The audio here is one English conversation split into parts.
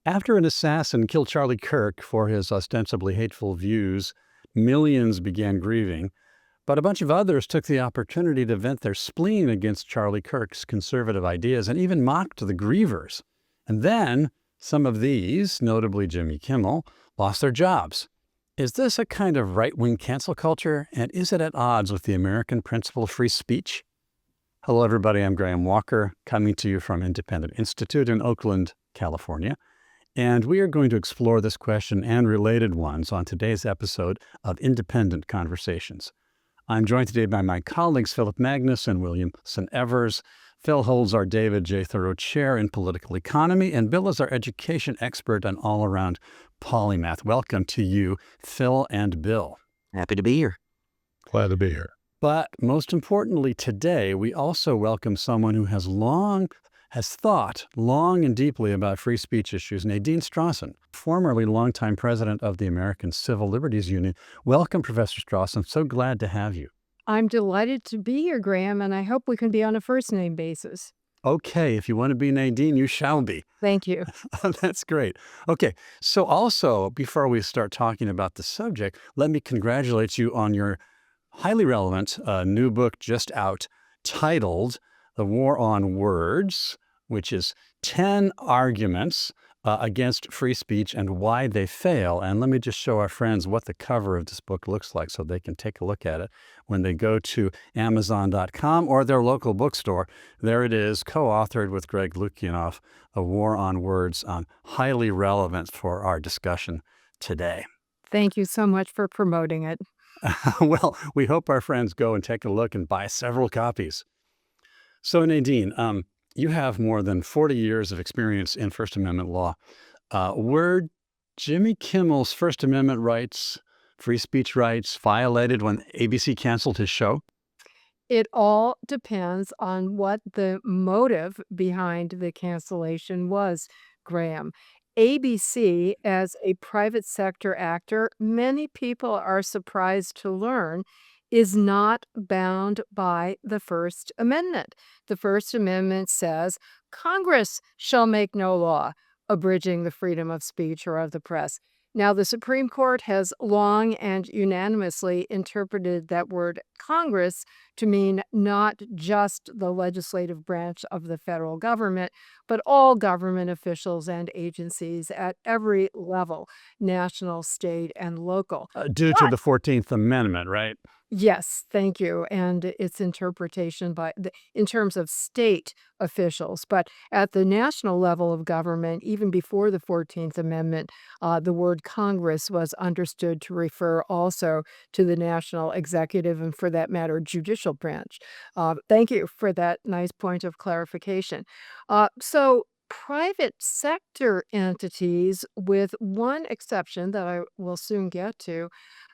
After an assassin killed Charlie Kirk for his ostensibly hateful views, millions began grieving, but a bunch of others took the opportunity to vent their spleen against Charlie Kirk's conservative ideas and even mocked the grievers. And then some of these, notably Jimmy Kimmel, lost their jobs. Is this a kind of right-wing cancel culture, and is it at odds with the American principle of free speech? Hello, everybody. I'm Graham Walker, coming to you from Independent Institute in Oakland, California. And we are going to explore this question and related ones on today's episode of Independent Conversations. I'm joined today by my colleagues Philip Magnus and Williamson Evers. Phil holds our David J. Thoreau Chair in Political Economy, and Bill is our education expert and all-around polymath. Welcome to you, Phil and Bill. Happy to be here. Glad to be here. But most importantly today, we also welcome someone who has thought long and deeply about free speech issues, Nadine Strossen, formerly longtime president of the American Civil Liberties Union. Welcome, Professor Strossen. So glad to have you. I'm delighted to be here, Graham, and I hope we can be on a first-name basis. Okay, if you want to be Nadine, you shall be. Thank you. That's great. Okay, so also, before we start talking about the subject, let me congratulate you on your highly relevant new book just out titled The War on Words, which is 10 arguments against free speech and why they fail. And let me just show our friends what the cover of this book looks like so they can take a look at it when they go to Amazon.com or their local bookstore. There it is, co-authored with Greg Lukianoff, A War on Words, highly relevant for our discussion today. Thank you so much for promoting it. Well, we hope our friends go and take a look and buy several copies. So Nadine, you have more than 40 years of experience in First Amendment law. Were Jimmy Kimmel's First Amendment rights, free speech rights, violated when ABC canceled his show? It all depends on what the motive behind the cancellation was, Graham. ABC, as a private sector actor, many people are surprised to learn, is not bound by the First Amendment. The First Amendment says Congress shall make no law abridging the freedom of speech or of the press. Now, the Supreme Court has long and unanimously interpreted that word Congress to mean not just the legislative branch of the federal government, but all government officials and agencies at every level, national, state, and local. Due to the 14th Amendment, right? Yes, thank you. And its interpretation in terms of state officials. But at the national level of government, even before the 14th Amendment, the word Congress was understood to refer also to the national executive and, for that matter, judicial branch. Thank you for that nice point of clarification. So private sector entities, with one exception that I will soon get to,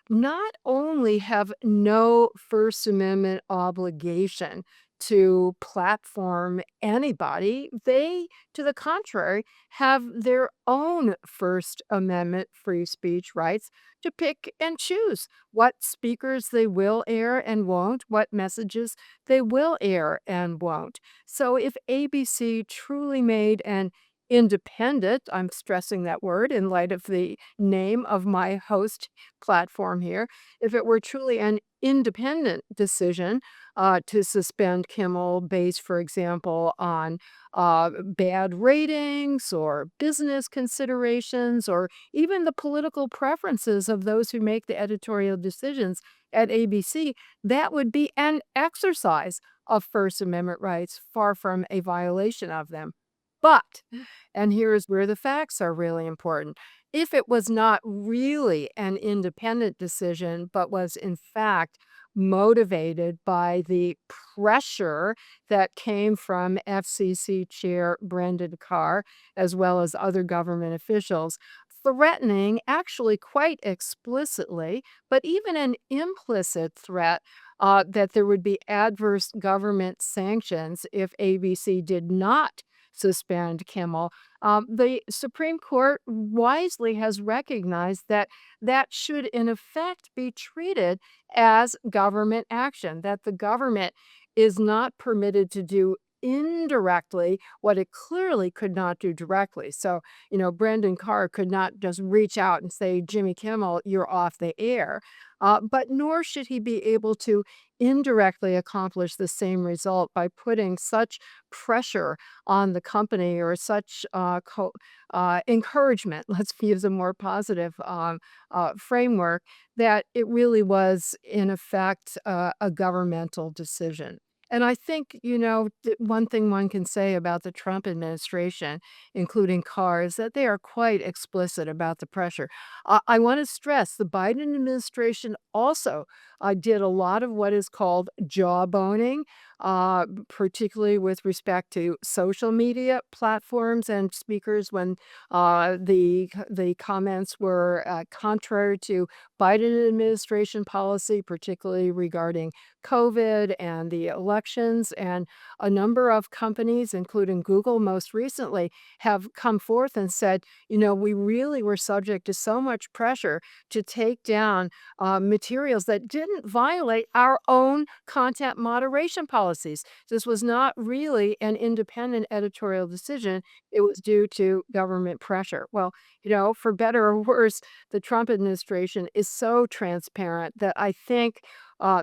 not only have no First Amendment obligation to platform anybody, they, to the contrary, have their own First Amendment free speech rights to pick and choose what speakers they will air and won't, what messages they will air and won't. So if ABC truly made an independent, I'm stressing that word in light of the name of my host platform here, if it were truly an independent decision to suspend Kimmel based, for example, on bad ratings or business considerations or even the political preferences of those who make the editorial decisions at ABC, that would be an exercise of First Amendment rights, far from a violation of them. But, and here's where the facts are really important, if it was not really an independent decision, but was in fact motivated by the pressure that came from FCC Chair Brendan Carr, as well as other government officials, threatening, actually quite explicitly, but even an implicit threat that there would be adverse government sanctions if ABC did not suspend Kimmel, the Supreme Court wisely has recognized that that should in effect be treated as government action, that the government is not permitted to do indirectly what it clearly could not do directly. So, Brendan Carr could not just reach out and say, Jimmy Kimmel, you're off the air. But nor should he be able to indirectly accomplish the same result by putting such pressure on the company or such encouragement, let's use a more positive framework, that it really was, in effect, a governmental decision. And I think, one thing one can say about the Trump administration, including Carr, is that they are quite explicit about the pressure. I want to stress the Biden administration also did a lot of what is called jawboning, particularly with respect to social media platforms and speakers when the comments were contrary to Biden administration policy, particularly regarding COVID and the elections. And a number of companies, including Google most recently, have come forth and said, we really were subject to so much pressure to take down materials that didn't violate our own content moderation policies. This was not really an independent editorial decision. It was due to government pressure. Well, for better or worse, the Trump administration is so transparent that I think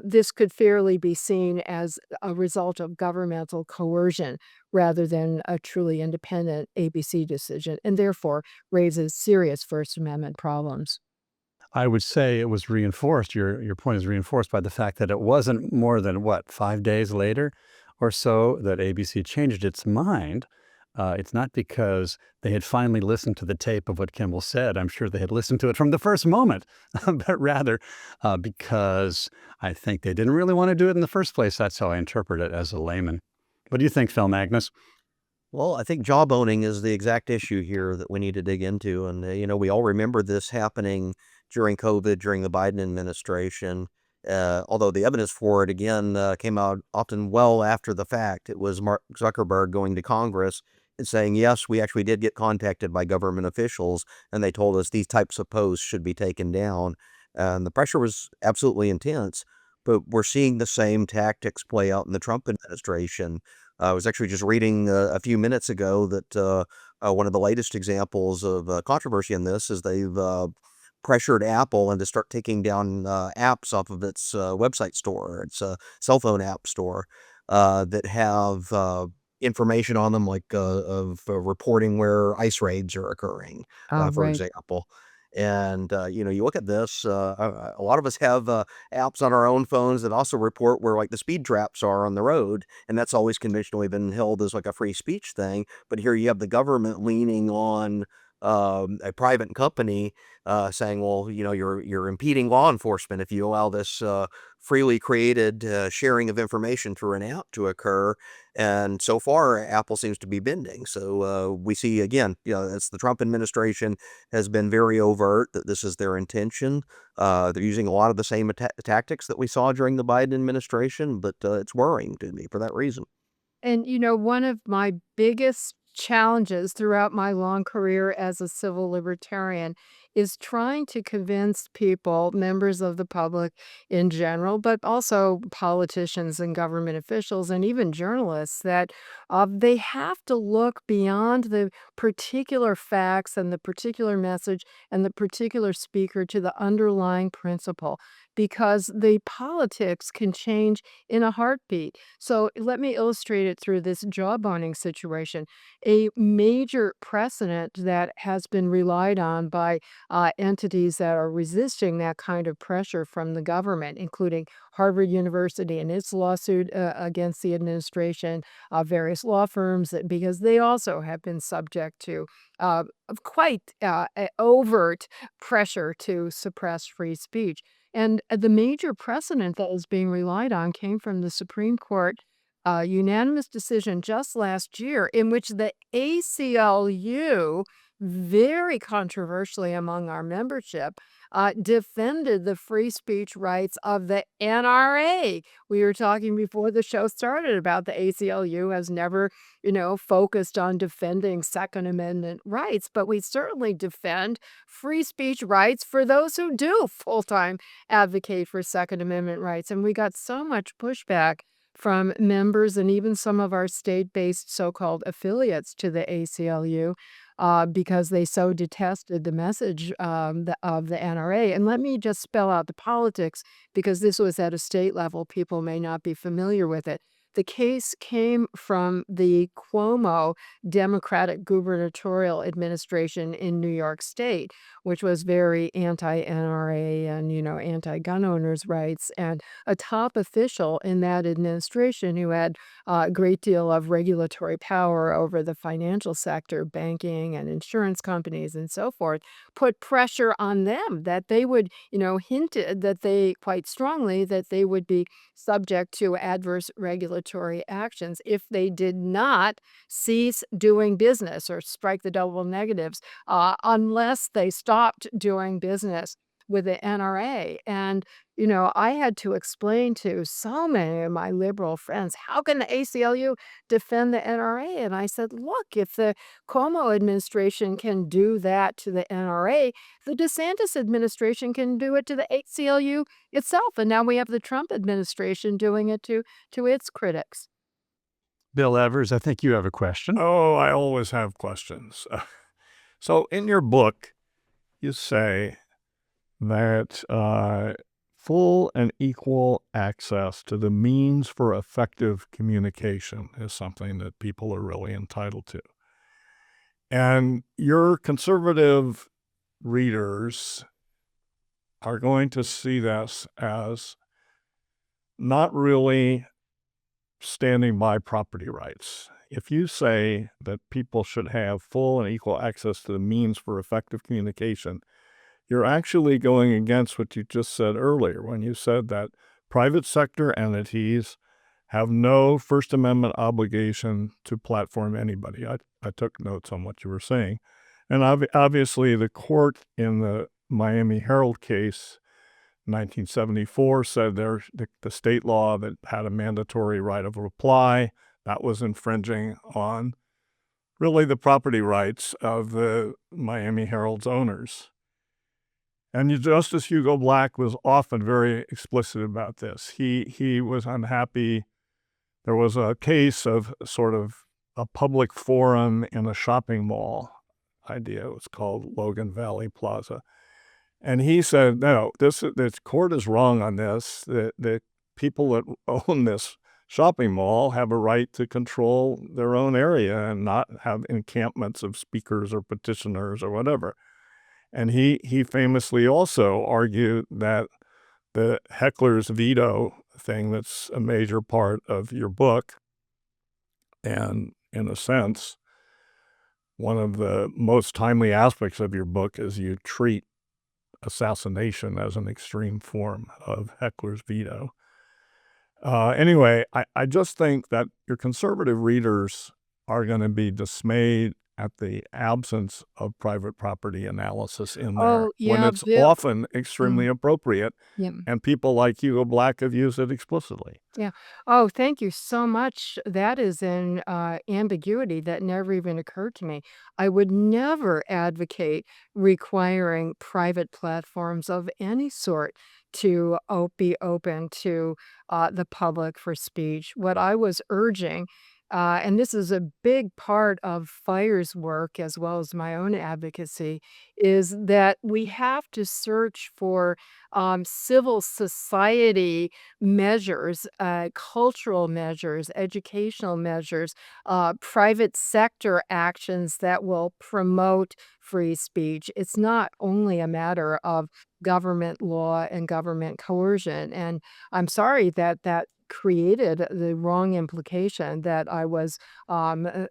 this could fairly be seen as a result of governmental coercion rather than a truly independent ABC decision, and therefore raises serious First Amendment problems. I would say it was reinforced. Your point is reinforced by the fact that it wasn't more than what, 5 days later or so that ABC changed its mind. It's not because they had finally listened to the tape of what Kimmel said. I'm sure they had listened to it from the first moment, but rather because I think they didn't really want to do it in the first place. That's how I interpret it as a layman. What do you think, Phil Magnus? Well, I think jawboning is the exact issue here that we need to dig into. And, we all remember this happening during COVID, during the Biden administration. Although the evidence for it, again, came out often well after the fact. It was Mark Zuckerberg going to Congress and saying, yes, we actually did get contacted by government officials, and they told us these types of posts should be taken down. And the pressure was absolutely intense. But we're seeing the same tactics play out in the Trump administration. I was actually just reading a few minutes ago that one of the latest examples of controversy in this is they've pressured Apple into start taking down apps off of its website store, its cell phone app store, that have information on them, like of reporting where ICE raids are occurring, Oh, for right. example. And, you look at this, a lot of us have apps on our own phones that also report where like the speed traps are on the road. And that's always conventionally been held as like a free speech thing. But here you have the government leaning on a private company saying, well, you're impeding law enforcement if you allow this freely created sharing of information through an app to occur. And so far, Apple seems to be bending. So we see again, it's the Trump administration has been very overt that this is their intention. They're using a lot of the same tactics that we saw during the Biden administration, but it's worrying to me for that reason. And one of my biggest challenges throughout my long career as a civil libertarian is trying to convince people, members of the public in general, but also politicians and government officials and even journalists, that they have to look beyond the particular facts and the particular message and the particular speaker to the underlying principle, because the politics can change in a heartbeat. So let me illustrate it through this jawboning situation. A major precedent that has been relied on by entities that are resisting that kind of pressure from the government, including Harvard University and its lawsuit against the administration, various law firms, because they also have been subject to of quite overt pressure to suppress free speech. And the major precedent that is being relied on came from the Supreme Court unanimous decision just last year in which the ACLU, very controversially among our membership, defended the free speech rights of the NRA. We were talking before the show started about the ACLU has never, focused on defending Second Amendment rights, but we certainly defend free speech rights for those who do full time advocate for Second Amendment rights. And we got so much pushback from members and even some of our state-based so-called affiliates to the ACLU because they so detested the message of the NRA. And let me just spell out the politics because this was at a state level. People may not be familiar with it. The case came from the Cuomo Democratic gubernatorial administration in New York State, which was very anti-NRA and, anti-gun owners' rights. And a top official in that administration who had a great deal of regulatory power over the financial sector, banking and insurance companies and so forth, put pressure on them that they would, hinted that they quite strongly that they would be subject to adverse regulatory actions if they did not cease doing business or strike the double negatives unless they stopped doing business with the NRA. And, I had to explain to so many of my liberal friends, how can the ACLU defend the NRA? And I said, look, if the Cuomo administration can do that to the NRA, the DeSantis administration can do it to the ACLU itself. And now we have the Trump administration doing it to its critics. Bill Evers, I think you have a question. Oh, I always have questions. So in your book, you say that full and equal access to the means for effective communication is something that people are really entitled to. And your conservative readers are going to see this as not really standing by property rights. If you say that people should have full and equal access to the means for effective communication, you're actually going against what you just said earlier when you said that private sector entities have no First Amendment obligation to platform anybody. I took notes on what you were saying. And obviously the court in the Miami Herald case 1974 said the state law that had a mandatory right of reply, that was infringing on really the property rights of the Miami Herald's owners. And Justice Hugo Black was often very explicit about this. He was unhappy. There was a case of sort of a public forum in a shopping mall idea. It was called Logan Valley Plaza. And he said, no, this court is wrong on this. The people that own this shopping mall have a right to control their own area and not have encampments of speakers or petitioners or whatever. And he famously also argued that the heckler's veto thing that's a major part of your book, and in a sense, one of the most timely aspects of your book is you treat assassination as an extreme form of heckler's veto. Anyway, I just think that your conservative readers are going to be dismayed at the absence of private property analysis in there Oh, when yeah, it's Bill. often extremely appropriate, Yeah. and people like Hugo Black have used it explicitly. Yeah. Oh, thank you so much. That is an ambiguity that never even occurred to me. I would never advocate requiring private platforms of any sort to be open to the public for speech. What I was urging, and this is a big part of FIRE's work as well as my own advocacy, is that we have to search for civil society measures, cultural measures, educational measures, private sector actions that will promote free speech. It's not only a matter of government law and government coercion. And I'm sorry that that created the wrong implication that I was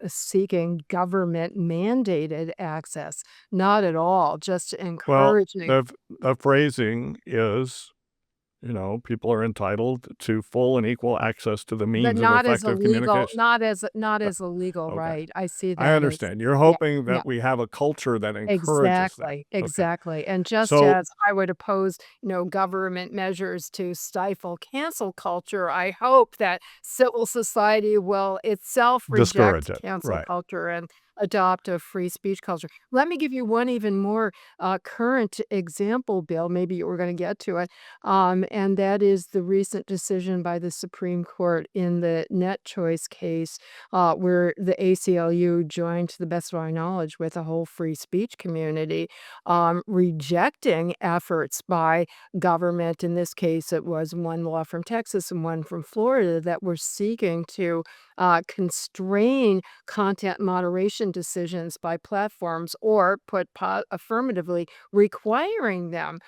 seeking government mandated access. Not at all, just Well, encouraging. the phrasing is, people are entitled to full and equal access to the But means of not as a effective legal, communication. not Uh, as a legal Okay. right. I see I that as, understand. You're yeah, hoping yeah. that we have a culture that encourages that. Exactly, Okay. exactly. And just So as I would oppose, government measures to stifle cancel culture, I hope that civil society will itself discourage reject it. cancel Right. culture. And adopt a free speech culture. Let me give you one even more current example, Bill. Maybe you were going to get to it. And that is the recent decision by the Supreme Court in the net choice case, where the ACLU joined, to the best of my knowledge, with a whole free speech community, rejecting efforts by government. In this case, it was one law from Texas and one from Florida that were seeking to constrain content moderation decisions by platforms, or put affirmatively requiring them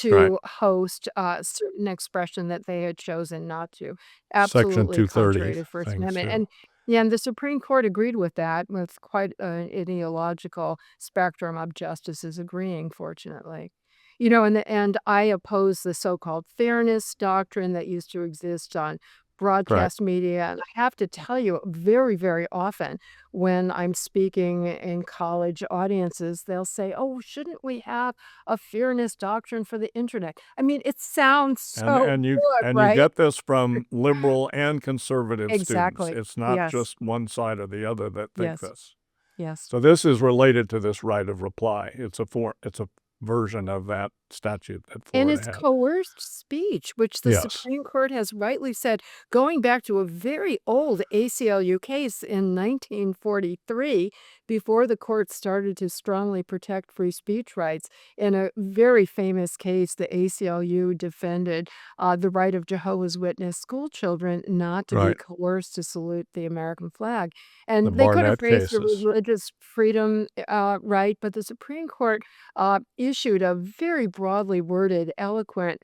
Right. to host certain expression that they had chosen not to. Section Absolutely contrary 230 to First things Amendment. too. And yeah, and the Supreme Court agreed with that, with quite an ideological spectrum of justices agreeing, fortunately. And I oppose the so-called fairness doctrine that used to exist on Right. broadcast media. And I have to tell you, very, very often when I'm speaking in college audiences, they'll say, "Oh, shouldn't we have a fairness doctrine for the internet?" I mean, it sounds And so and you good, and you right? get this from liberal and conservative students. Exactly. It's not Yes. just one side or the other that think Yes. this. Yes. So this is related to this right of reply. It's a version of that statute that And Florida it's had. coerced speech, which the Yes. Supreme Court has rightly said, going back to a very old ACLU case in 1943, before the court started to strongly protect free speech rights. In a very famous case, the ACLU defended the right of Jehovah's Witness school children not to be Right. coerced to salute the American flag. The And they could have Barnett raised the cases. religious freedom right, but the Supreme Court issued a very broadly worded, eloquent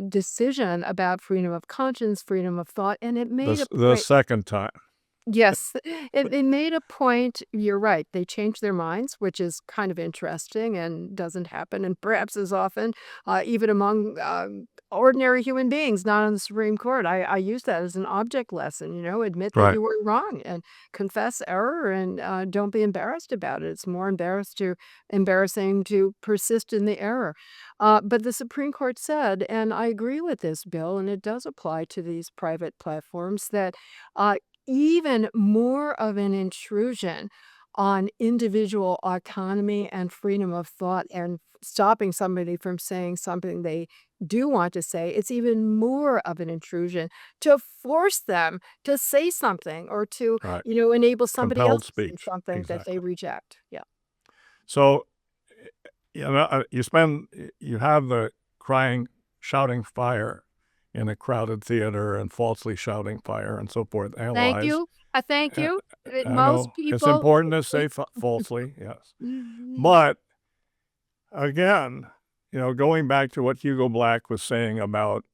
decision about freedom of conscience, freedom of thought, and it made a The point. second time. Yes, it made a point. You're right. They changed their minds, which is kind of interesting and doesn't happen, and perhaps as often, even among ordinary human beings, not on the Supreme Court. I use that as an object lesson. Admit that Right. you were wrong and confess error, and don't be embarrassed about it. It's more embarrassing to persist in the error. But the Supreme Court said, and I agree with this, Bill, and it does apply to these private platforms, that uh, even more of an intrusion on individual autonomy and freedom of thought, and stopping somebody from saying something they do want to say, it's even more of an intrusion to force them to say something, or to, Right. enable somebody else Compelled to say speech. something that they Exactly. reject. Yeah. So, you have the crying, shouting fire in a crowded theater and falsely shouting fire and so forth, Thank analyzed. you. I thank Uh, you. I Most know it's people. important to say falsely, yes. But again, going back to what Hugo Black was saying about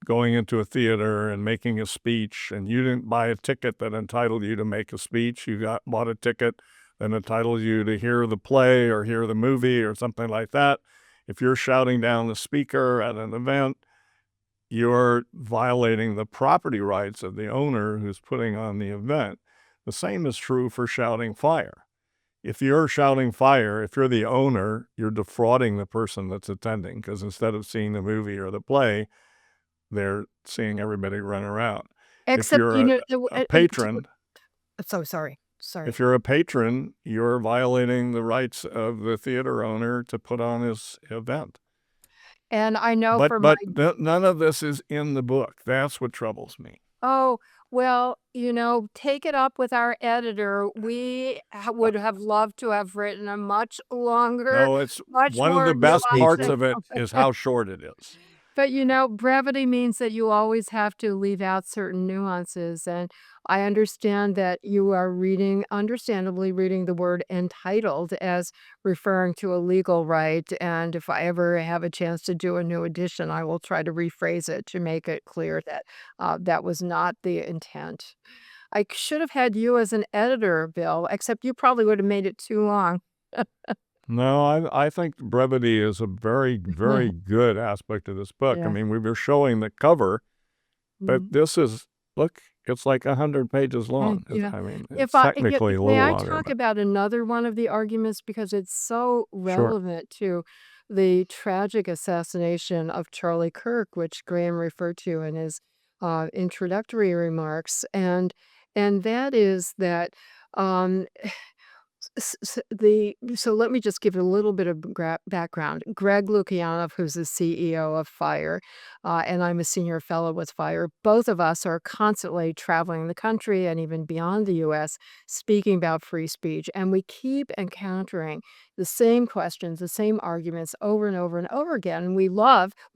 going into a theater and making a speech, and you didn't buy a ticket that entitled you to make a speech. You bought a ticket that entitled you to hear the play or hear the movie or something like that. If you're shouting down the speaker at an event, you're violating the property rights of the owner who's putting on the event. The same is true for shouting fire. If you're shouting fire, if you're the owner, you're defrauding the person that's attending, because instead of seeing the movie or the play, they're seeing everybody run around. If Except, you're a patron, so sorry. if you're a patron, you're violating the rights of the theater owner to put on his event. And I know But for my. but none of this is in the book. That's what troubles me. Oh, well, take it up with our editor. We would have loved to have written a much longer, No, it's much one of more the best Me parts too. of it is how short it is. But brevity means that you always have to leave out certain nuances. And I understand that you are understandably reading the word entitled as referring to a legal right. And if I ever have a chance to do a new edition, I will try to rephrase it to make it clear that that was not the intent. I should have had you as an editor, Bill, except you probably would have made it too long. No, I think brevity is a very, very good aspect of this book. I Yeah. mean, we were showing the cover, but Mhm. this is, look, it's like 100 pages long. Yeah. I mean, If it's I technically a may little I longer, talk but about another one of the arguments, because it's so sure. relevant to the tragic assassination of Charlie Kirk, which Graham referred to in his introductory remarks, and that is that um, So let me just give a little bit of background. Greg Lukianoff, who's the CEO of FIRE, and I'm a senior fellow with FIRE. Both of us are constantly traveling the country and even beyond the U.S. speaking about free speech, and we keep encountering the same questions, the same arguments over and over and over again. And we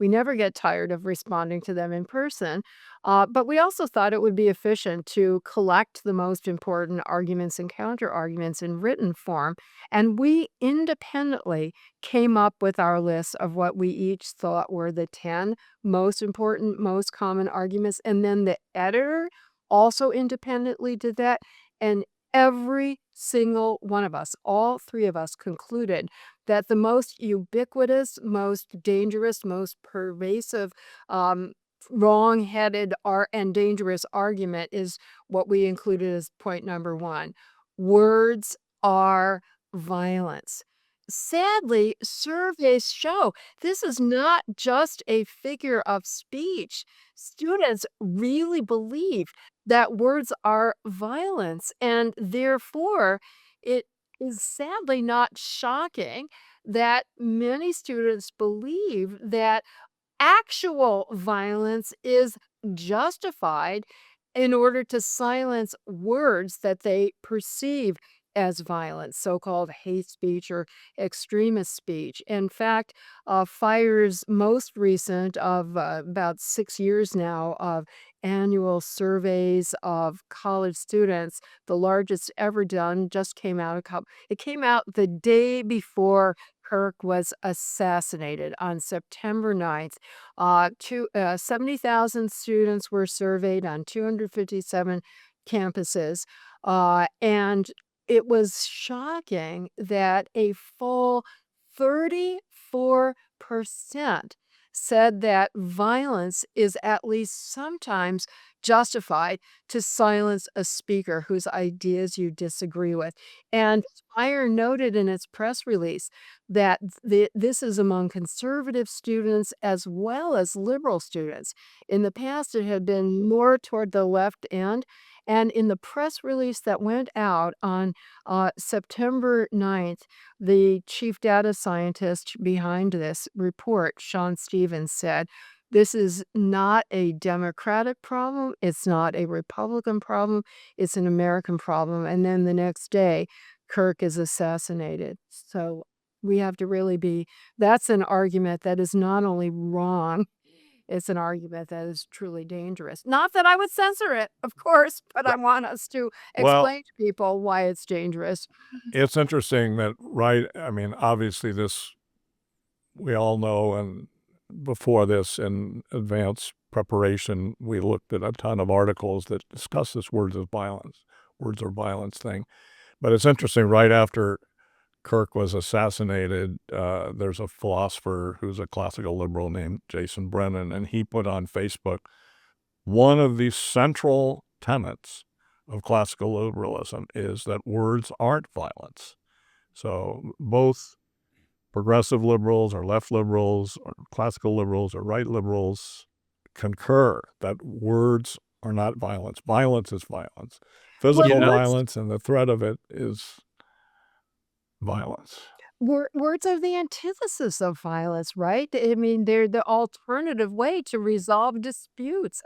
never get tired of responding to them in person. But we also thought it would be efficient to collect the most important arguments and counter arguments in written form. And we independently came up with our list of what we each thought were the 10 most important, most common arguments. And then the editor also independently did that. And every single one of us, all three of us, concluded that the most ubiquitous, most dangerous, most pervasive, wrong-headed and dangerous argument is what we included as point number one. Words are violence. Sadly, surveys show this is not just a figure of speech. Students really believe that words are violence, and therefore, it is sadly not shocking that many students believe that actual violence is justified in order to silence words that they perceive as violence, so-called hate speech or extremist speech. In fact, FIRE's most recent of about 6 years now of annual surveys of college students, the largest ever done, just came out it came out the day before Kirk was assassinated on September 9th. 70,000 students were surveyed on 257 campuses. And it was shocking that a full 34% said that violence is at least sometimes justified to silence a speaker whose ideas you disagree with. And Fire noted in its press release that this is among conservative students as well as liberal students. In the past, it had been more toward the left end. And in the press release that went out on September 9th, the chief data scientist behind this report, Sean Stevens, said, this is not a Democratic problem. It's not a Republican problem. It's an American problem. And then the next day, Kirk is assassinated. So we have to that's an argument that is not only wrong, it's an argument that is truly dangerous. Not that I would censor it, of course, but I want us to Well, explain to people why it's dangerous. it's interesting that, I mean, obviously this, we all know, and before this in advanced preparation, we looked at a ton of articles that discuss this words are violence thing. But it's interesting, right after Kirk was assassinated, there's a philosopher who's a classical liberal named Jason Brennan, and he put on Facebook, one of the central tenets of classical liberalism is that words aren't violence. So both progressive liberals or left liberals or classical liberals or right liberals concur that words are not violence. Violence is violence. Physical Well, violence and the threat of it is violence. words are the antithesis of violence, right? I mean, they're the alternative way to resolve disputes.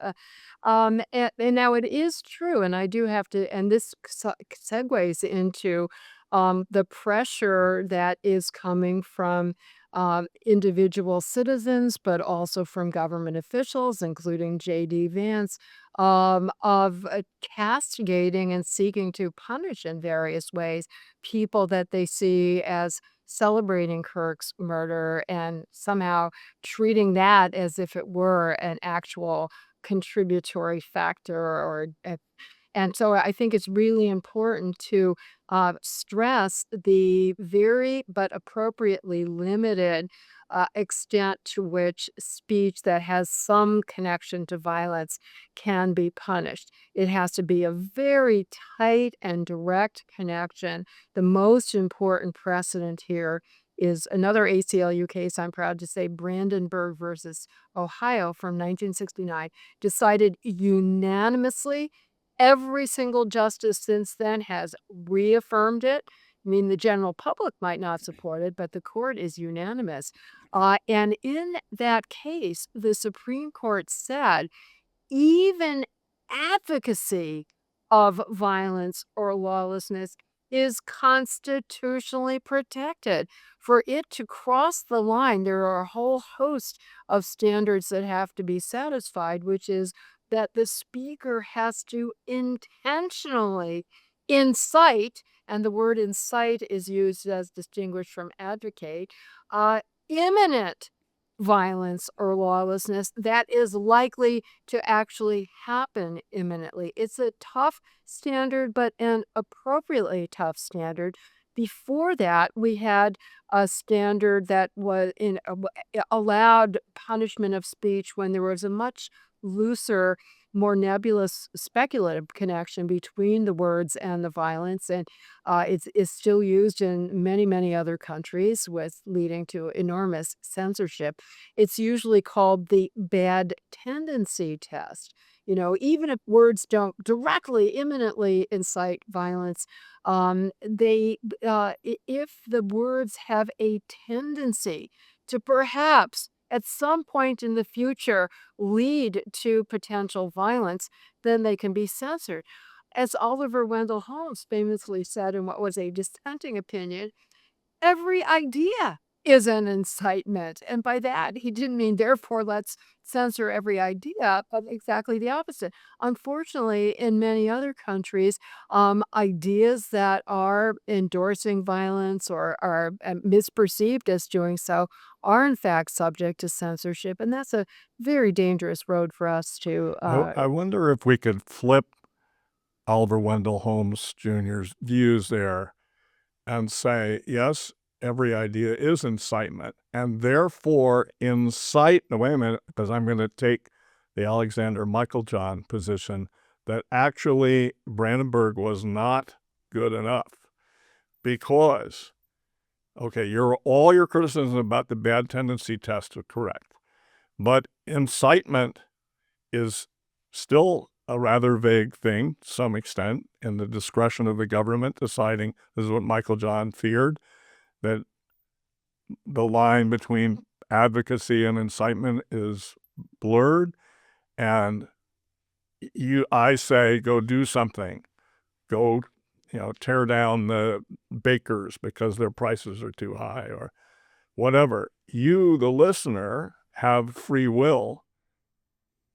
And now it is true, and I do have to, and this segues into the pressure that is coming from individual citizens, but also from government officials, including J.D. Vance, of castigating and seeking to punish in various ways people that they see as celebrating Kirk's murder and somehow treating that as if it were an actual contributory factor and so I think it's really important to stress the very but appropriately limited extent to which speech that has some connection to violence can be punished. It has to be a very tight and direct connection. The most important precedent here is another ACLU case, I'm proud to say, Brandenburg versus Ohio from 1969, decided unanimously. Every single justice since then has reaffirmed it. I mean, the general public might not support it, but the court is unanimous. And in that case, the Supreme Court said even advocacy of violence or lawlessness is constitutionally protected. For it to cross the line, there are a whole host of standards that have to be satisfied, which is that the speaker has to intentionally incite, and the word incite is used as distinguished from advocate, imminent violence or lawlessness that is likely to actually happen imminently. It's a tough standard, but an appropriately tough standard. Before that, we had a standard that allowed punishment of speech when there was a much looser, more nebulous speculative connection between the words and the violence, and it's still used in many, many other countries, with leading to enormous censorship. It's usually called the bad tendency test. Even if words don't directly, imminently incite violence, if the words have a tendency to perhaps at some point in the future lead to potential violence, then they can be censored. As Oliver Wendell Holmes famously said in what was a dissenting opinion, every idea is an incitement. And by that, he didn't mean, therefore, let's censor every idea, but exactly the opposite. Unfortunately, in many other countries, ideas that are endorsing violence or are misperceived as doing so are, in fact, subject to censorship. And that's a very dangerous road for us to. I wonder if we could flip Oliver Wendell Holmes Jr.'s views there and say, yes, every idea is incitement, and therefore incite, no, wait a minute, because I'm going to take the Alexander Michaeljohn position that actually Brandenburg was not good enough because, okay, all your criticism about the bad tendency test are correct, but incitement is still a rather vague thing to some extent, in the discretion of the government deciding. This is what Michaeljohn feared, that the line between advocacy and incitement is blurred, and I say, go do something, go, tear down the bakers because their prices are too high or whatever. You, the listener, have free will.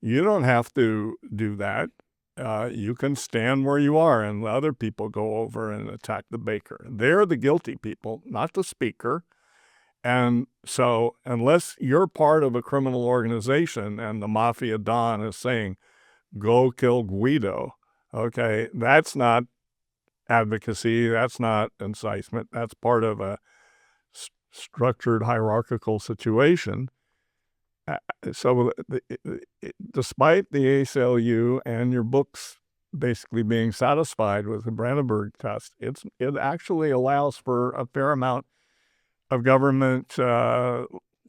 You don't have to do that. You can stand where you are and let other people go over and attack the baker. They're the guilty people, not the speaker. And so unless you're part of a criminal organization and the Mafia Don is saying, go kill Guido, okay, that's not advocacy, that's not incitement, that's part of a structured hierarchical situation. So despite the ACLU and your books basically being satisfied with the Brandenburg test, it actually allows for a fair amount of government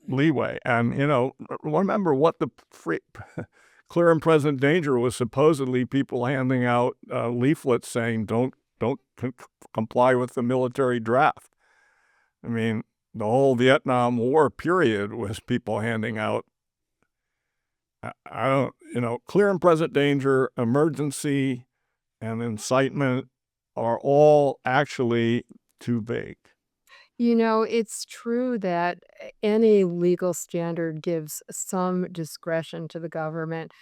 leeway. And, remember what the clear and present danger was supposedly people handing out leaflets saying, don't comply with the military draft. I mean, the whole Vietnam War period was people handing out, clear and present danger, emergency, and incitement are all actually too vague. It's true that any legal standard gives some discretion to the government.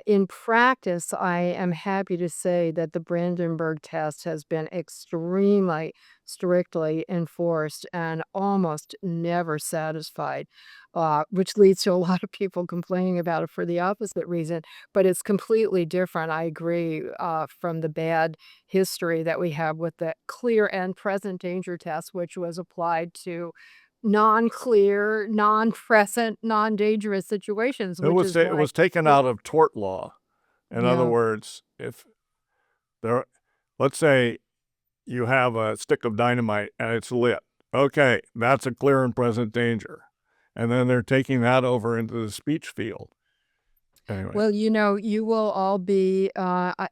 In practice, I am happy to say that the Brandenburg test has been extremely strictly enforced and almost never satisfied, which leads to a lot of people complaining about it for the opposite reason. But it's completely different, I agree, from the bad history that we have with the clear and present danger test, which was applied to non-clear, non-present, non-dangerous situations, It which was is it why. was taken out of tort law. In other Yeah. words, if let's say you have a stick of dynamite and it's lit, okay, that's a clear and present danger. And then they're taking that over into the speech field. Anyway, Well, you will all be a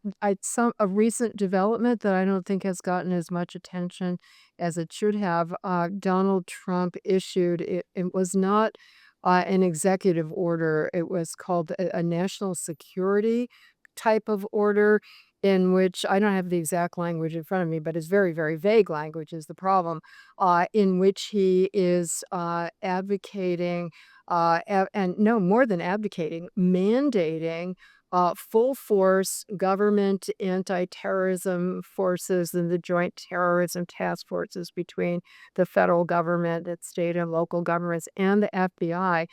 recent development that I don't think has gotten as much attention as it should have. Donald Trump issued it was not an executive order. It was called a national security type of order in which I don't have the exact language in front of me, but it's very, very vague language is the problem, in which he is advocating and no, more than abdicating, mandating full force government anti-terrorism forces and the joint terrorism task forces between the federal government, its state and local governments, and the FBI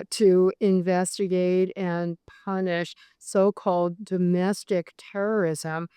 to investigate and punish so-called domestic terrorism,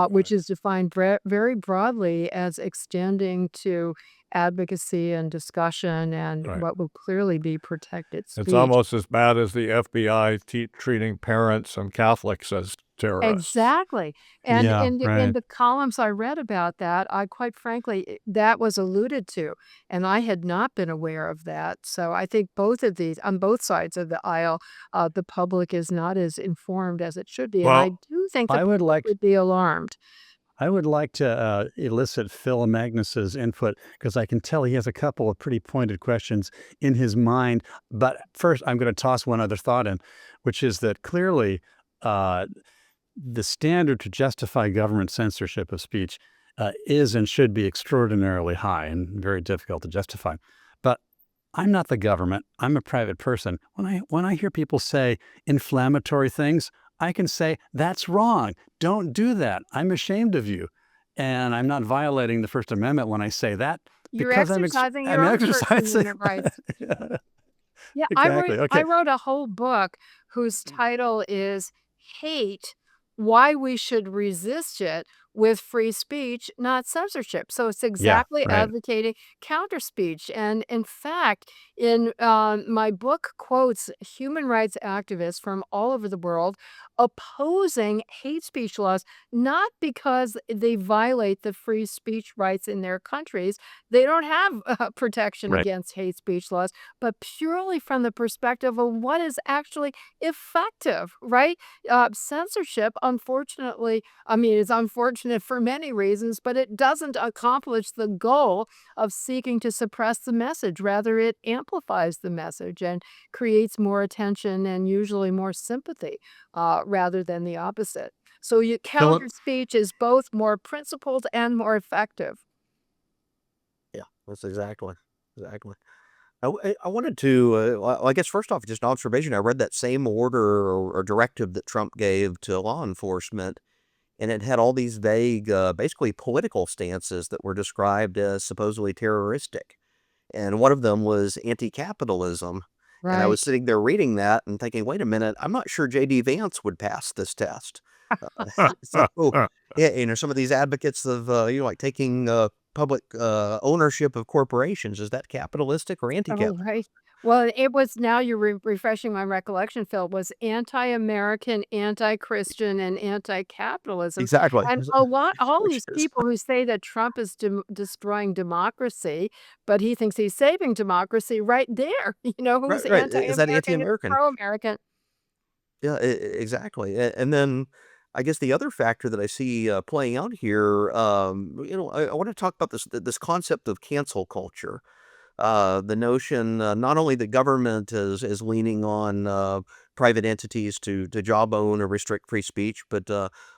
which right, is defined very broadly as extending to advocacy and discussion and right. what will clearly be protected It's speech. almost as bad as the FBI treating parents and Catholics as terrorists. Exactly. And Yeah, in right. the columns I read about that, I quite frankly, that was alluded to, and I had not been aware of that. So I think both of these, on both sides of the aisle, the public is not as informed as it should be, and I Well, do think the I public would like would be alarmed. I would like to elicit Phil Magnus's input because I can tell he has a couple of pretty pointed questions in his mind. But first, I'm going to toss one other thought in, which is that clearly uh, the standard to justify government censorship of speech is and should be extraordinarily high and very difficult to justify. But I'm not the government. I'm a private person. When I hear people say inflammatory things, I can say that's wrong. Don't do that. I'm ashamed of you, and I'm not violating the First Amendment when I say that You're because exercising I'm your own First exercising. Amendment rights. Yeah, Yeah, I wrote exactly. I Okay. wrote a whole book whose title is Hate: Why We Should Resist It with Free Speech, Not Censorship. So it's Yeah. exactly Right. advocating counter speech. And in fact, in my book quotes human rights activists from all over the world opposing hate speech laws, not because they violate the free speech rights in their countries. They don't have protection Right. against hate speech laws, but purely from the perspective of what is actually effective, right? Censorship, unfortunately, I mean, it's unfortunate for many reasons, but it doesn't accomplish the goal of seeking to suppress the message. Rather, it amplifies the message and creates more attention and usually more sympathy rather than the opposite. So, Philip. counter speech is both more principled and more effective. Yeah, that's exactly. I wanted to, well, I guess first off, just an observation. I read that same order or directive that Trump gave to law enforcement, and it had all these vague, basically political stances that were described as supposedly terroristic. And one of them was anti-capitalism. And I was Right. sitting there reading that and thinking, wait a minute, I'm not sure J.D. Vance would pass this test. So, yeah, some of these advocates of, like taking public ownership of corporations, is that capitalistic or Oh, anti-capitalist? right. Well, it was now you're refreshing my recollection, Phil, was anti-American, anti-Christian, and anti-capitalism. Exactly. And a lot, all Which these is, people who say that Trump is destroying democracy, but he thinks he's saving democracy right there. Who's right. Is that anti-American, is anti-American? pro-American. Yeah, exactly. And then I guess the other factor that I see playing out here, I want to talk about this concept of cancel culture. The notion not only that government is leaning on private entities to job own or restrict free speech, but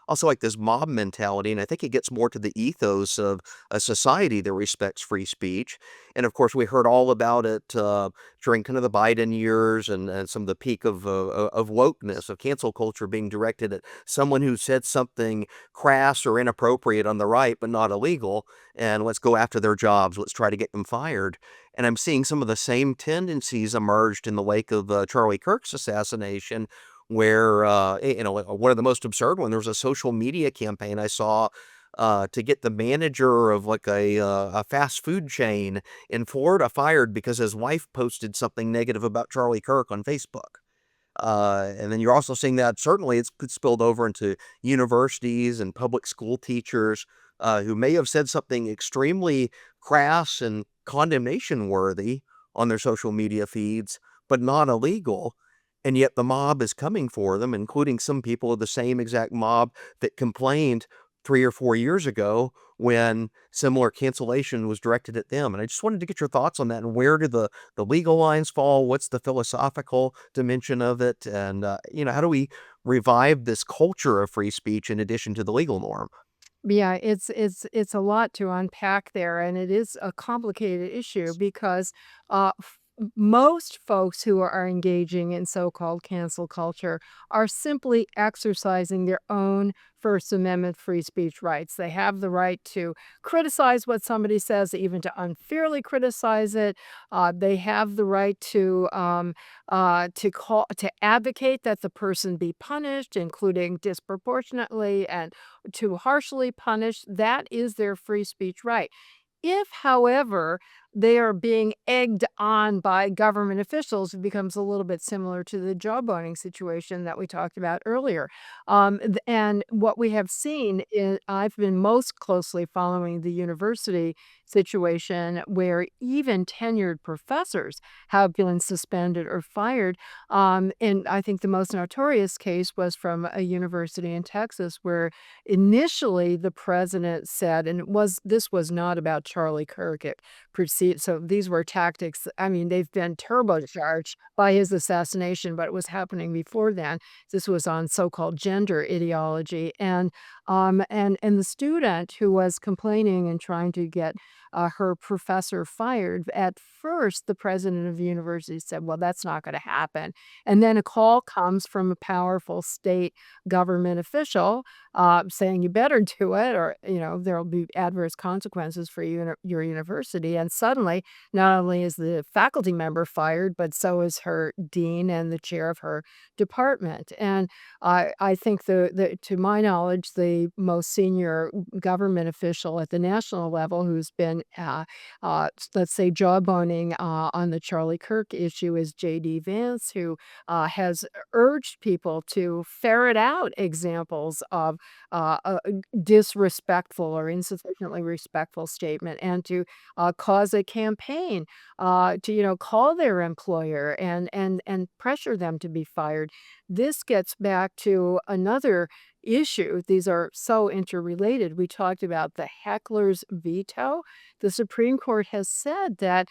also like this mob mentality. And I think it gets more to the ethos of a society that respects free speech. And of course, we heard all about it during kind of the Biden years and some of the peak of wokeness, of cancel culture being directed at someone who said something crass or inappropriate on the right, but not illegal. And let's go after their jobs. Let's try to get them fired. And I'm seeing some of the same tendencies emerged in the wake of Charlie Kirk's assassination, where, one of the most absurd one, there was a social media campaign I saw to get the manager of like a fast food chain in Florida fired because his wife posted something negative about Charlie Kirk on Facebook. And then you're also seeing that certainly it's spilled over into universities and public school teachers who may have said something extremely crass and condemnation worthy on their social media feeds, but not illegal. and yet the mob is coming for them, including some people of the same exact mob that complained 3 or 4 years ago when similar cancellation was directed at them. And I just wanted to get your thoughts on that, and where do the legal lines fall? What's the philosophical dimension of it? And, how do we revive this culture of free speech in addition to the legal norm? Yeah, it's a lot to unpack there, and it is a complicated issue because most folks who are engaging in so-called cancel culture are simply exercising their own First Amendment free speech rights. They have the right to criticize what somebody says, even to unfairly criticize it. They have the right to advocate that the person be punished, including disproportionately and too harshly punished. That is their free speech right. If, however, they are being egged on by government officials, it becomes a little bit similar to the jawboning situation that we talked about earlier. And what we have seen is I've been most closely following the university situation where even tenured professors have been suspended or fired. And I think the most notorious case was from a university in Texas where initially the president said, and this was not about Charlie Kirk. It proceed so these were tactics. I mean, they've been turbocharged by his assassination, but it was happening before then. This was on so-called gender ideology, and the student who was complaining and trying to get her professor fired. At first, the president of the university said, "Well, that's not going to happen." And then a call comes from a powerful state government official saying, "You better do it, or there'll be adverse consequences for your university." And suddenly, not only is the faculty member fired, but so is her dean and the chair of her department. And I think to my knowledge, the most senior government official at the national level who's been, let's say, jawboning on the Charlie Kirk issue is J.D. Vance, who has urged people to ferret out examples of a disrespectful or insufficiently respectful statement, and to cause a campaign to call their employer and pressure them to be fired. This gets back to another issue. These are so interrelated. We talked about the heckler's veto. The Supreme Court has said that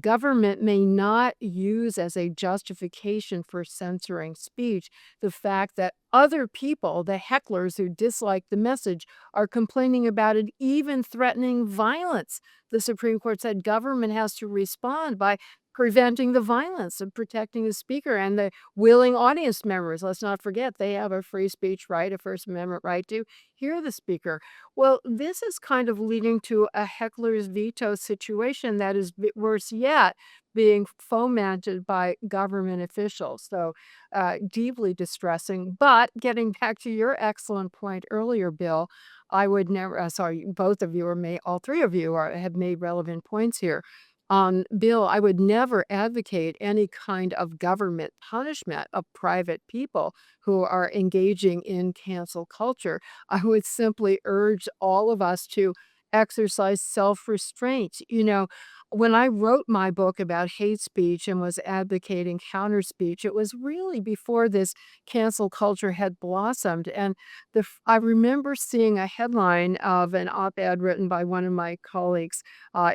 government may not use as a justification for censoring speech the fact that other people, the hecklers who dislike the message, are complaining about it, even threatening violence. The Supreme Court said government has to respond by preventing the violence and protecting the speaker and the willing audience members. Let's not forget they have a free speech right, a First Amendment right to hear the speaker. Well, this is kind of leading to a heckler's veto situation that is worse yet, being fomented by government officials. So deeply distressing. But getting back to your excellent point earlier, Bill, I would never, sorry, both of you, all three of you have made relevant points here. Bill, I would never advocate any kind of government punishment of private people who are engaging in cancel culture. I would simply urge all of us to exercise self restraint. When I wrote my book about hate speech and was advocating counter speech, it was really before this cancel culture had blossomed. And I remember seeing a headline of an op ed written by one of my colleagues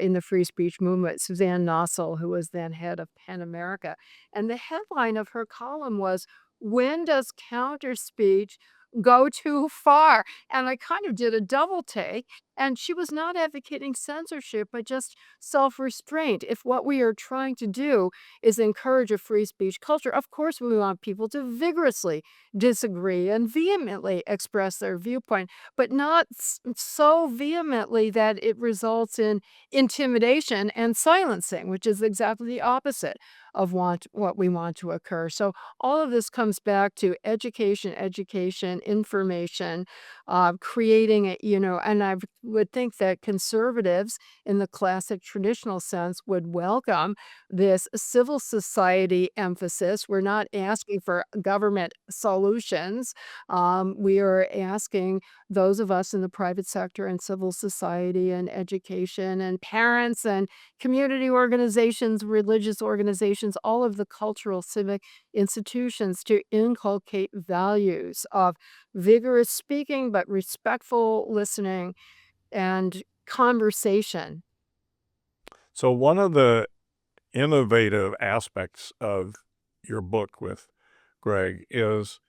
in the free speech movement, Suzanne Nossel, who was then head of PEN America. And the headline of her column was, "When does counter speech go too far?" And I kind of did a double take. And she was not advocating censorship, but just self restraint. If what we are trying to do is encourage a free speech culture, of course, we want people to vigorously disagree and vehemently express their viewpoint, but not so vehemently that it results in intimidation and silencing, which is exactly the opposite of what we want to occur. So all of this comes back to education, information, creating and I've would think that conservatives, in the classic traditional sense, would welcome this civil society emphasis. We're not asking for government solutions. We are asking those of us in the private sector and civil society and education and parents and community organizations, religious organizations, all of the cultural civic institutions to inculcate values of vigorous speaking, but respectful listening and conversation. So one of the innovative aspects of your book with Greg is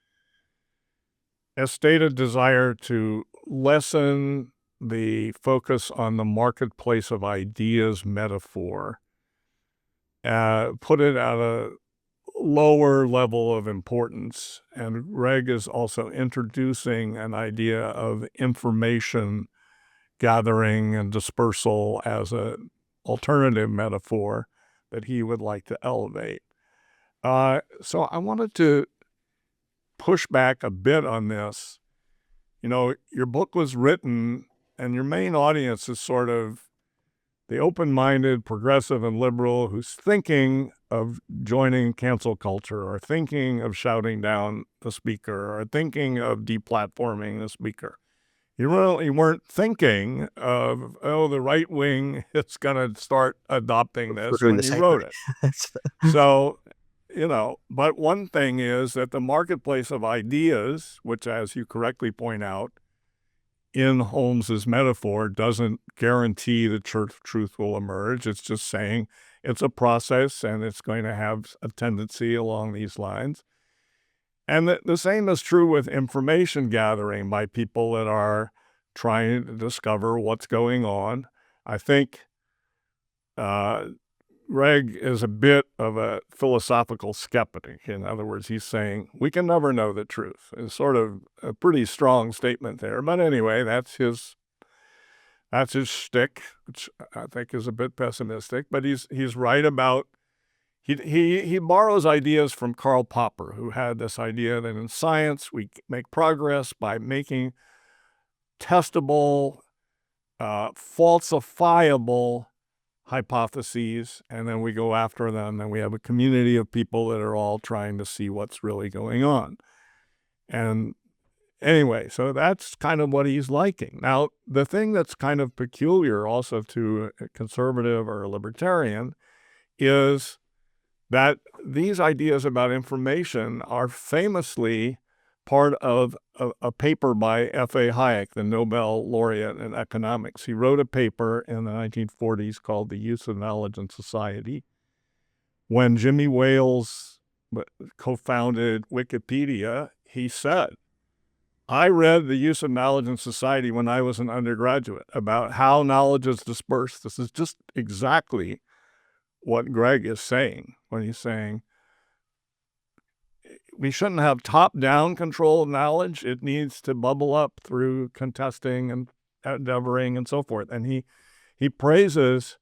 a stated desire to lessen the focus on the marketplace of ideas metaphor, put it at a lower level of importance. And Greg is also introducing an idea of information gathering and dispersal as an alternative metaphor that he would like to elevate. So I wanted to push back a bit on this. You know, your book was written and your main audience is sort of the open-minded, progressive, and liberal who's thinking of joining cancel culture or thinking of shouting down the speaker or thinking of deplatforming the speaker. You really weren't thinking of, the right wing is going to start adopting this when you wrote it. So, but one thing is that the marketplace of ideas, which, as you correctly point out, in Holmes's metaphor, doesn't guarantee the truth will emerge. It's just saying it's a process and it's going to have a tendency along these lines. And the same is true with information gathering by people that are trying to discover what's going on. I think Greg is a bit of a philosophical skeptic. In other words, he's saying we can never know the truth. It's sort of a pretty strong statement there. But anyway, that's his shtick, which I think is a bit pessimistic. But he's right about he borrows ideas from Karl Popper, who had this idea that in science we make progress by making testable, falsifiable hypotheses, and then we go after them, and we have a community of people that are all trying to see what's really going on. And anyway, so that's kind of what he's liking. Now, the thing that's kind of peculiar also to a conservative or a libertarian is that these ideas about information are famously part of a paper by F.A. Hayek, the Nobel laureate in economics. He wrote a paper in the 1940s called The Use of Knowledge in Society. When Jimmy Wales co-founded Wikipedia, he said, I read The Use of Knowledge in Society when I was an undergraduate about how knowledge is dispersed. This is just exactly what Greg is saying when he's saying, we shouldn't have top-down control of knowledge. It needs to bubble up through contesting and endeavoring and so forth. And he praises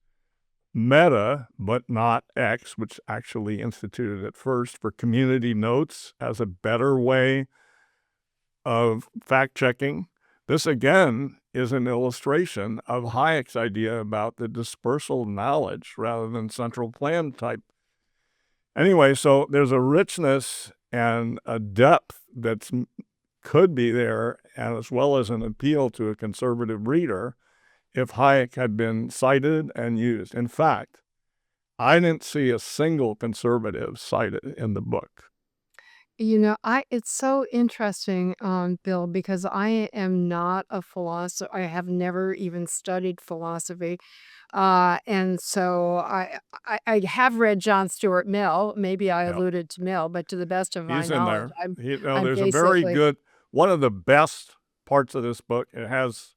Meta, but not X, which actually instituted it first, for community notes as a better way of fact-checking. This, again, is an illustration of Hayek's idea about the dispersal of knowledge rather than central plan type. Anyway, so there's a richness and a depth that could be there, and as well as an appeal to a conservative reader, if Hayek had been cited and used. In fact, I didn't see a single conservative cited in the book. It's so interesting, Bill, because I am not a philosopher. I have never even studied philosophy. And so I have read John Stuart Mill. Maybe I Yeah. alluded to Mill, but to the best of my He's in knowledge, there. I'm There's a very basically, good, one of the best parts of this book. It has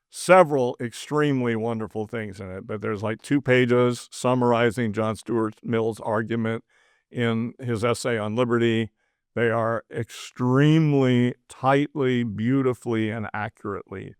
several extremely wonderful things in it, but there's like 2 pages summarizing John Stuart Mill's argument in his essay on liberty. They are extremely tightly, beautifully, and accurately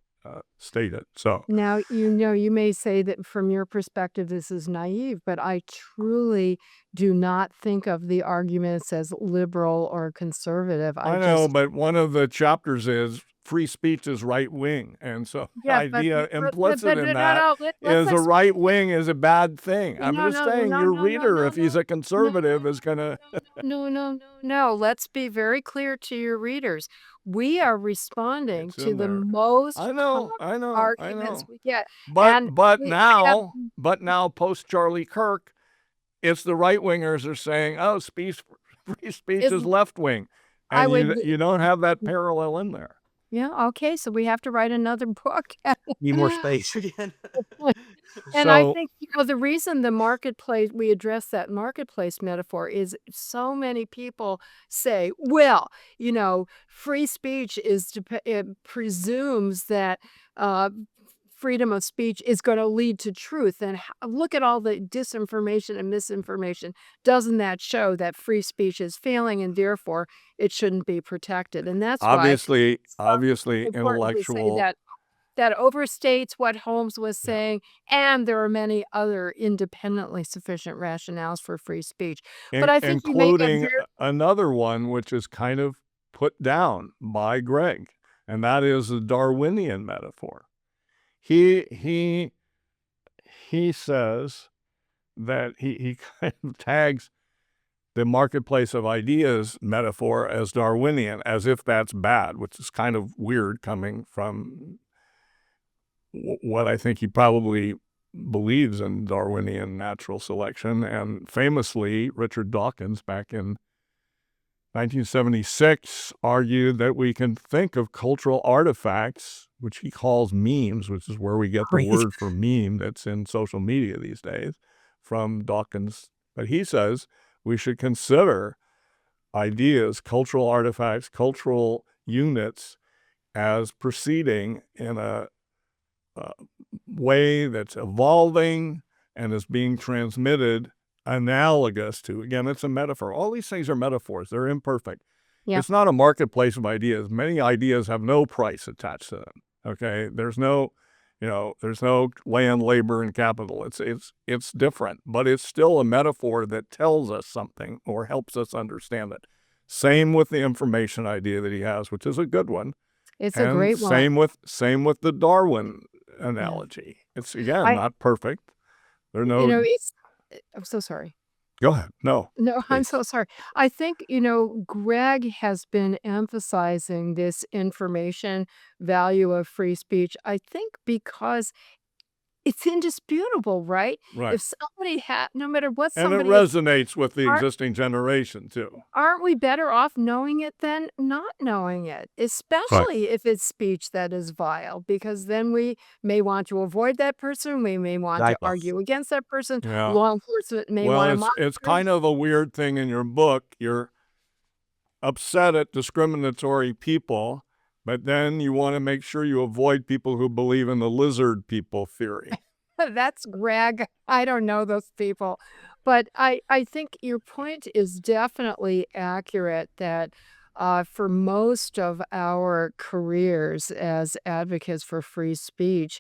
stated. So now, you may say that from your perspective, this is naive, but I truly do not think of the arguments as liberal or conservative. I know, but one of the chapters is free speech is right wing, and so the Yeah, idea but implicit in no, that no, let's is a explain. right wing is a bad thing. I'm No, just no, no, saying no, your no, no, reader, no, if he's no, a conservative, is gonna. no. Let's be very clear to your readers. We are responding It's to in the there. most I common know, I know, I arguments know. we get, But and but we I have now, but now, post Charlie Kirk, it's the right wingers are saying, "Oh, free speech is is left wing," I and would you don't have that parallel in there. yeah, okay, so we have to write another book. Need more space again. And I So think, the reason the marketplace we address that marketplace metaphor is so many people say, well, free speech it presumes that uh, freedom of speech is going to lead to truth. And look at all the disinformation and misinformation. Doesn't that show that free speech is failing and therefore it shouldn't be protected? And that's why obviously, important we say that overstates what Holmes was yeah, saying, and there are many other independently sufficient rationales for free speech. But I think you make a including very another one which is kind of put down by Greg, and that is the Darwinian metaphor. He says that he kind of tags the marketplace of ideas metaphor as Darwinian, as if that's bad, which is kind of weird coming from what I think he probably believes in Darwinian natural selection. And famously, Richard Dawkins, back in 1976, argued that we can think of cultural artifacts, which he calls memes, which is where we get the Right. word for meme that's in social media these days, from Dawkins. But he says we should consider ideas, cultural artifacts, cultural units as proceeding in a way that's evolving and is being transmitted analogous to, again, it's a metaphor. All these things are metaphors. They're imperfect. Yeah. It's not a marketplace of ideas. Many ideas have no price attached to them. Okay. There's no land, labor, and capital. It's different, but it's still a metaphor that tells us something or helps us understand it. Same with the information idea that he has, which is a good one. It's a And great one. same with the Darwin Yeah. analogy. It's again I not perfect. There are you no. know, it's I'm so sorry. Go ahead. No, No, I'm please. so sorry. I think, Greg has been emphasizing this information value of free speech, I think because it's indisputable, right? Right. If somebody no matter what And it somebody is resonates with the aren't existing generation too. aren't we better off knowing it than not knowing it? Right. Especially if it's speech that is vile, because then we may want to avoid that person, we may want to Diaper. argue against that person, Yeah. law enforcement may Well, want to it's monitor. kind of a weird thing in your book. You're upset at discriminatory people, but then you want to make sure you avoid people who believe in the lizard people theory. That's Greg. I don't know those people. But I think your point is definitely accurate that for most of our careers as advocates for free speech,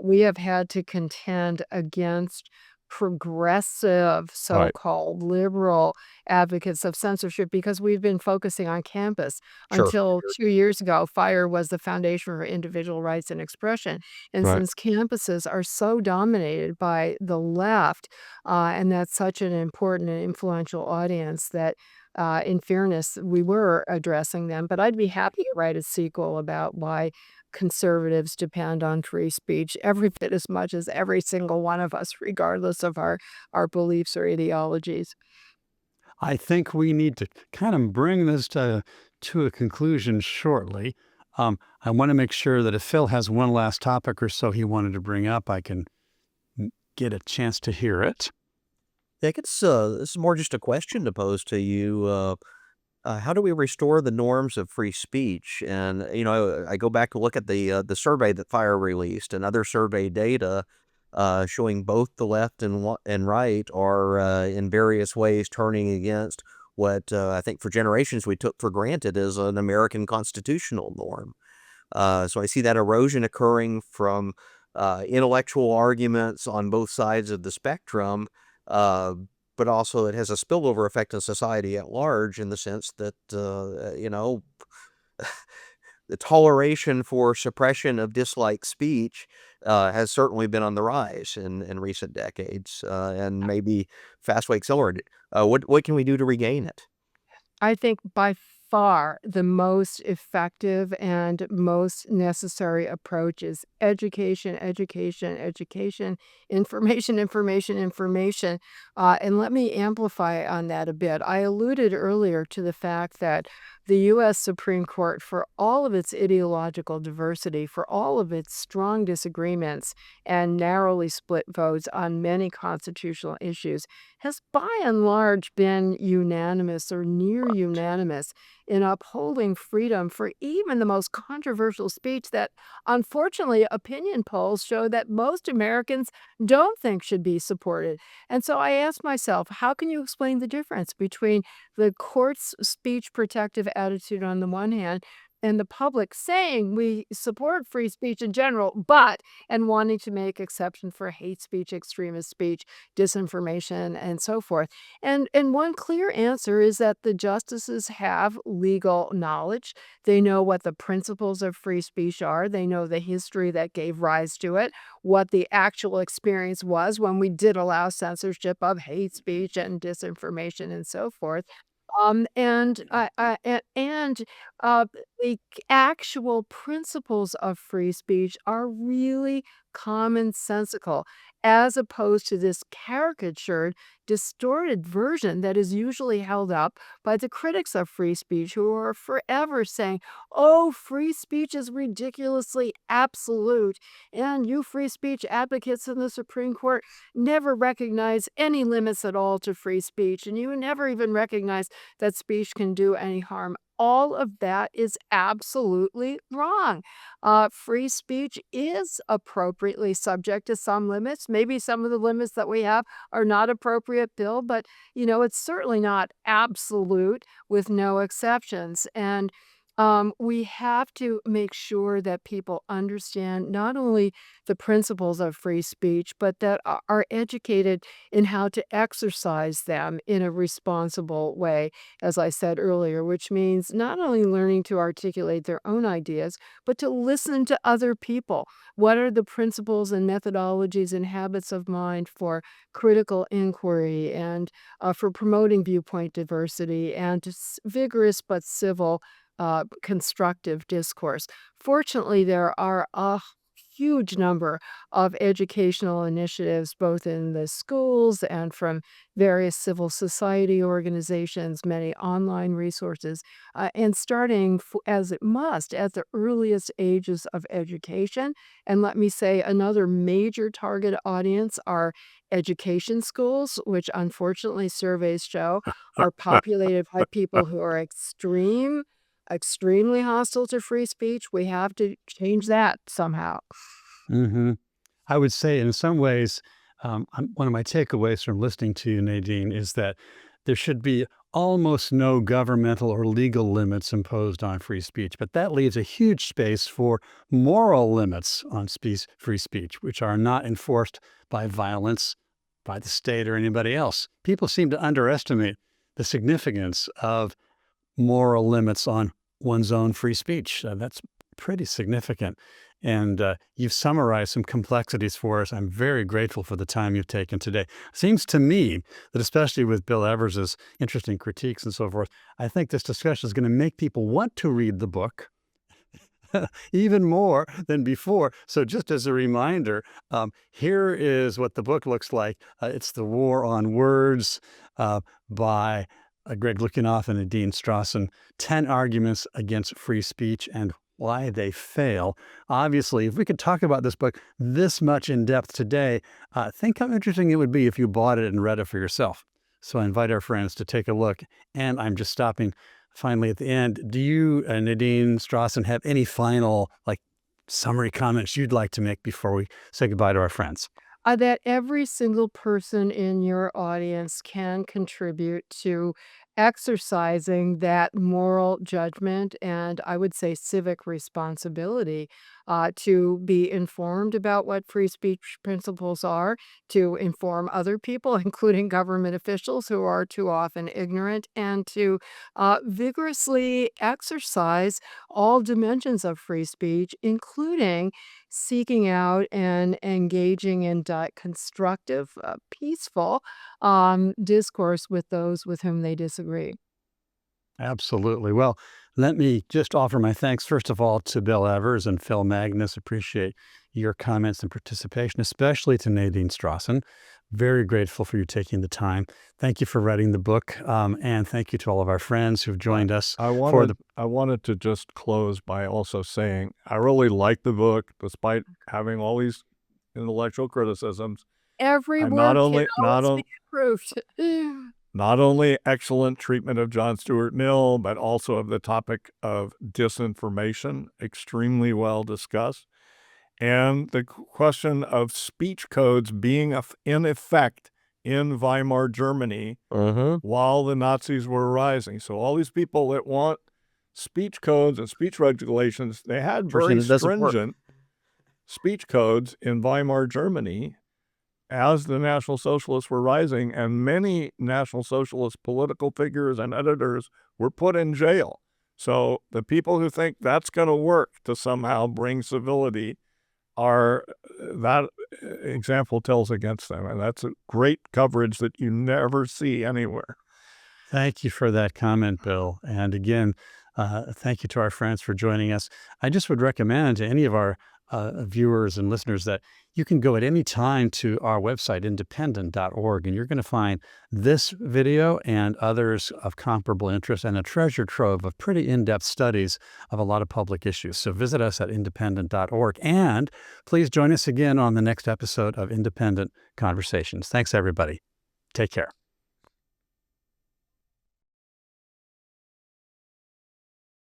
we have had to contend against progressive, Right. so-called liberal advocates of censorship because we've been focusing on campus. Sure. Until 2 years ago, FIRE was the Foundation for Individual Rights and Expression. And Right. since campuses are so dominated by the left, and that's such an important and influential audience that, in fairness, we were addressing them. But I'd be happy to write a sequel about why conservatives depend on free speech every bit as much as every single one of us, regardless of our beliefs or ideologies. I think we need to kind of bring this to a conclusion shortly. I want to make sure that if Phil has one last topic or so he wanted to bring up, I can get a chance to hear it. I think this is more just a question to pose to you. How do we restore the norms of free speech? And I go back to look at the survey that FIRE released and other survey data showing both the left and right are in various ways turning against what I think for generations we took for granted as an American constitutional norm. So I see that erosion occurring from intellectual arguments on both sides of the spectrum. But also it has a spillover effect on society at large in the sense that, the toleration for suppression of dislike speech has certainly been on the rise in recent decades, and maybe fastly accelerated. What can we do to regain it? I think by far the most effective and most necessary approach is education, education, education, information, information, information. And let me amplify on that a bit. I alluded earlier to the fact that the U.S. Supreme Court, for all of its ideological diversity, for all of its strong disagreements and narrowly split votes on many constitutional issues, has by and large been unanimous or near unanimous in upholding freedom for even the most controversial speech that, unfortunately, opinion polls show that most Americans don't think should be supported. And so I asked myself, how can you explain the difference between the court's speech protective attitude on the one hand and the public saying we support free speech in general, and wanting to make exception for hate speech, extremist speech, disinformation, and so forth. And one clear answer is that the justices have legal knowledge. They know what the principles of free speech are. They know the history that gave rise to it, what the actual experience was when we did allow censorship of hate speech and disinformation and so forth. And the actual principles of free speech are really commonsensical, as opposed to this caricatured, distorted version that is usually held up by the critics of free speech, who are forever saying, "Oh, free speech is ridiculously absolute, and you free speech advocates in the Supreme Court never recognize any limits at all to free speech, and you never even recognize that speech can do any harm." All of that is absolutely wrong. Free speech is appropriately subject to some limits. Maybe some of the limits that we have are not appropriate, Bill, but it's certainly not absolute with no exceptions. And we have to make sure that people understand not only the principles of free speech, but that are educated in how to exercise them in a responsible way, as I said earlier, which means not only learning to articulate their own ideas, but to listen to other people. What are the principles and methodologies and habits of mind for critical inquiry and for promoting viewpoint diversity and vigorous but civil constructive discourse. Fortunately, there are a huge number of educational initiatives, both in the schools and from various civil society organizations, many online resources, and starting as it must at the earliest ages of education. And let me say another major target audience are education schools, which unfortunately surveys show are populated by people who are extremely hostile to free speech. We have to change that somehow. Hmm. I would say, in some ways, one of my takeaways from listening to you, Nadine, is that there should be almost no governmental or legal limits imposed on free speech, but that leaves a huge space for moral limits on free speech, which are not enforced by violence, by the state, or anybody else. People seem to underestimate the significance of moral limits on one's own free speech. That's pretty significant. And you've summarized some complexities for us. I'm very grateful for the time you've taken today. Seems to me that, especially with Bill Evers's interesting critiques and so forth, I think this discussion is going to make people want to read the book even more than before. So just as a reminder, here is what the book looks like. It's The War on Words by Greg Lukianoff and Nadine Strossen, 10 Arguments Against Free Speech and Why They Fail. Obviously, if we could talk about this book this much in depth today, think how interesting it would be if you bought it and read it for yourself. So I invite our friends to take a look. And I'm just stopping finally at the end. Do you, Nadine Strossen, have any final summary comments you'd like to make before we say goodbye to our friends? That every single person in your audience can contribute to exercising that moral judgment and I would say civic responsibility to be informed about what free speech principles are, to inform other people, including government officials who are too often ignorant, and to vigorously exercise all dimensions of free speech, including seeking out and engaging in constructive, peaceful discourse with those with whom they disagree. Absolutely. Well, let me just offer my thanks, first of all, to Bill Evers and Phil Magnus. Appreciate your comments and participation, especially to Nadine Strossen. Very grateful for you taking the time. Thank you for writing the book, and thank you to all of our friends who've joined us I for the. wanted to just close by also saying I really like the book, despite having all these intellectual criticisms. Every I word can always be improved. not only excellent treatment of John Stuart Mill, but also of the topic of disinformation, extremely well discussed, and the question of speech codes being in effect in Weimar Germany while the Nazis were rising. So all these people that want speech codes and speech regulations, they had very It doesn't work. stringent speech codes in Weimar Germany as the National Socialists were rising, and many National Socialist political figures and editors were put in jail. So the people who think that's going to work to somehow bring civility that example tells against them. And that's a great coverage that you never see anywhere. Thank you for that comment, Bill. And again, thank you to our friends for joining us. I just would recommend to any of our viewers and listeners that you can go at any time to our website, independent.org, and you're going to find this video and others of comparable interest and a treasure trove of pretty in-depth studies of a lot of public issues. So visit us at independent.org, and please join us again on the next episode of Independent Conversations. Thanks, everybody. Take care.